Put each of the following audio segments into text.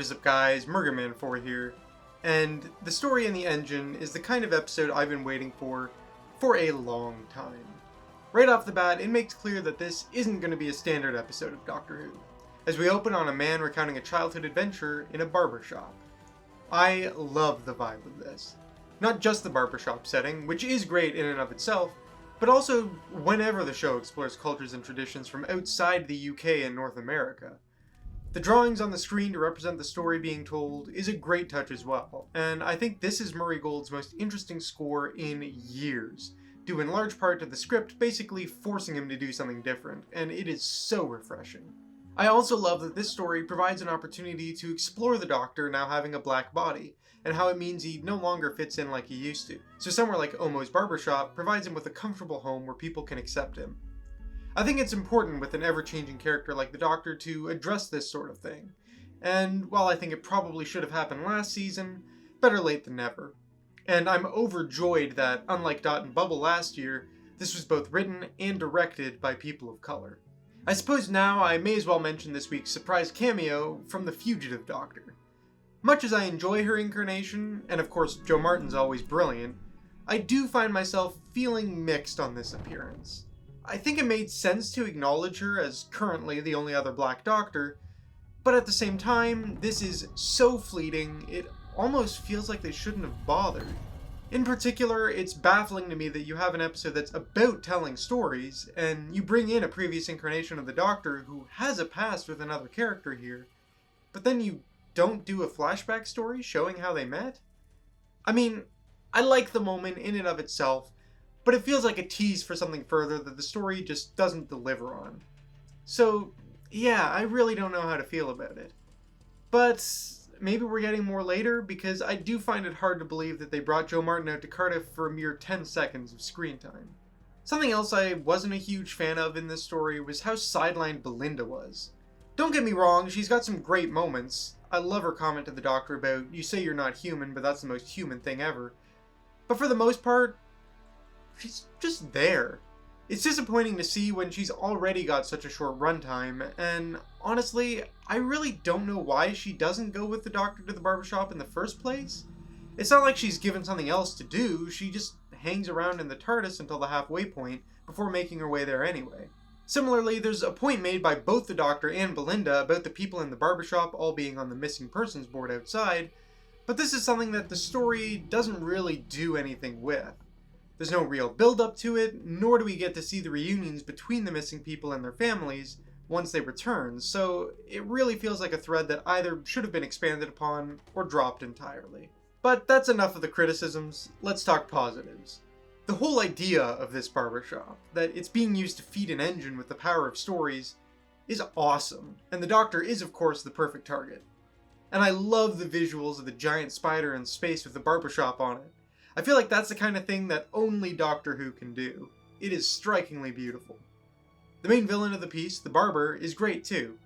What is up guys, Murgaman4 here, and The Story in the Engine is the kind of episode I've been waiting for a long time. Right off the bat, it makes clear that this isn't going to be a standard episode of Doctor Who, as we open on a man recounting a childhood adventure in a barbershop. I love the vibe of this. Not just the barbershop setting, which is great in and of itself, but also whenever the show explores cultures and traditions from outside the UK and North America. The drawings on the screen to represent the story being told is a great touch as well, and I think this is Murray Gold's most interesting score in years, due in large part to the script basically forcing him to do something different, and it is so refreshing. I also love that this story provides an opportunity to explore the Doctor now having a black body, and how it means he no longer fits in like he used to. So somewhere like Omo's barbershop provides him with a comfortable home where people can accept him. I think it's important with an ever-changing character like the Doctor to address this sort of thing, and while I think it probably should have happened last season, better late than never. And I'm overjoyed that, unlike Dot and Bubble last year, this was both written and directed by people of color. I suppose now I may as well mention this week's surprise cameo from the fugitive Doctor. Much as I enjoy her incarnation, and of course Jo Martin's always brilliant, I do find myself feeling mixed on this appearance. I think it made sense to acknowledge her as currently the only other Black Doctor, but at the same time, this is so fleeting, it almost feels like they shouldn't have bothered. In particular, it's baffling to me that you have an episode that's about telling stories, and you bring in a previous incarnation of the Doctor who has a past with another character here, but then you don't do a flashback story showing how they met? I mean, I like the moment in and of itself, but it feels like a tease for something further that the story just doesn't deliver on. So, yeah, I really don't know how to feel about it. But maybe we're getting more later, because I do find it hard to believe that they brought Jo Martin out to Cardiff for a mere 10 seconds of screen time. Something else I wasn't a huge fan of in this story was how sidelined Belinda was. Don't get me wrong, she's got some great moments. I love her comment to the Doctor about, "You say you're not human, but that's the most human thing ever." But for the most part, she's just there. It's disappointing to see when she's already got such a short runtime, and honestly, I really don't know why she doesn't go with the Doctor to the barbershop in the first place. It's not like she's given something else to do, she just hangs around in the TARDIS until the halfway point before making her way there anyway. Similarly, there's a point made by both the Doctor and Belinda about the people in the barbershop all being on the missing persons board outside, but this is something that the story doesn't really do anything with. There's no real build-up to it, nor do we get to see the reunions between the missing people and their families once they return, so it really feels like a thread that either should have been expanded upon or dropped entirely. But that's enough of the criticisms, let's talk positives. The whole idea of this barbershop, that it's being used to feed an engine with the power of stories, is awesome, and the Doctor is of course the perfect target. And I love the visuals of the giant spider in space with the barbershop on it. I feel like that's the kind of thing that only Doctor Who can do. It is strikingly beautiful. The main villain of the piece, the barber, is great too.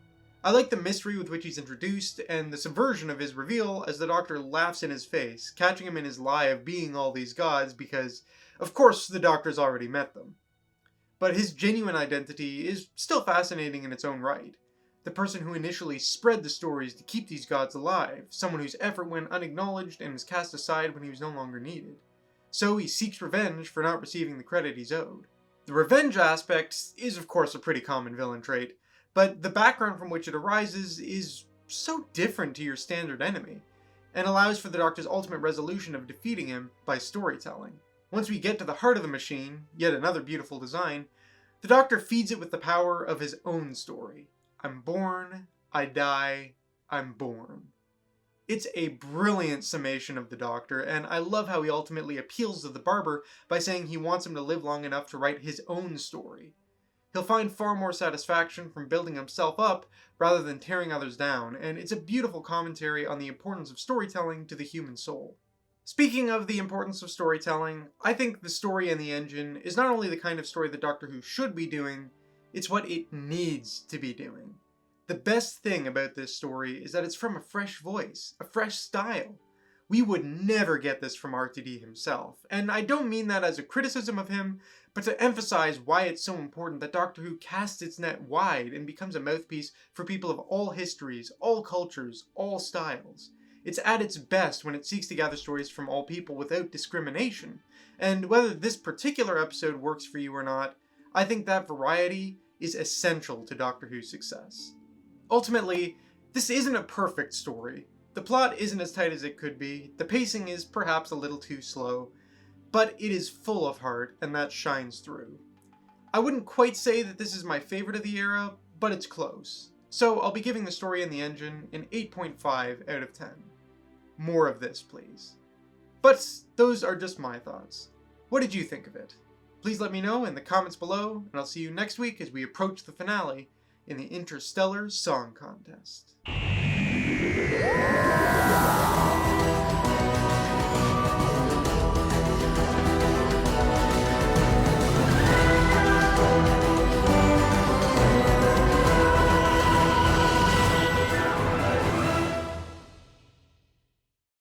I like the mystery with which he's introduced, and the subversion of his reveal as the Doctor laughs in his face, catching him in his lie of being all these gods because, of course, the Doctor's already met them. But his genuine identity is still fascinating in its own right. The person who initially spread the stories to keep these gods alive, someone whose effort went unacknowledged and was cast aside when he was no longer needed. So he seeks revenge for not receiving the credit he's owed. The revenge aspect is of course a pretty common villain trait, but the background from which it arises is so different to your standard enemy, and allows for the Doctor's ultimate resolution of defeating him by storytelling. Once we get to the heart of the machine, yet another beautiful design, the Doctor feeds it with the power of his own story. I'm born, I die, I'm born. It's a brilliant summation of the Doctor, and I love how he ultimately appeals to the barber by saying he wants him to live long enough to write his own story. He'll find far more satisfaction from building himself up rather than tearing others down, and it's a beautiful commentary on the importance of storytelling to the human soul. Speaking of the importance of storytelling, I think The Story in the Engine is not only the kind of story that Doctor Who should be doing, it's what it needs to be doing. The best thing about this story is that it's from a fresh voice, a fresh style. We would never get this from RTD himself, and I don't mean that as a criticism of him, but to emphasize why it's so important that Doctor Who casts its net wide and becomes a mouthpiece for people of all histories, all cultures, all styles. It's at its best when it seeks to gather stories from all people without discrimination, and whether this particular episode works for you or not, I think that variety is essential to Doctor Who's success. Ultimately, this isn't a perfect story. The plot isn't as tight as it could be, the pacing is perhaps a little too slow, but it is full of heart, and that shines through. I wouldn't quite say that this is my favorite of the era, but it's close. So I'll be giving The Story in the Engine an 8.5 out of 10. More of this, please. But those are just my thoughts. What did you think of it? Please let me know in the comments below, and I'll see you next week as we approach the finale in the Interstellar Song Contest.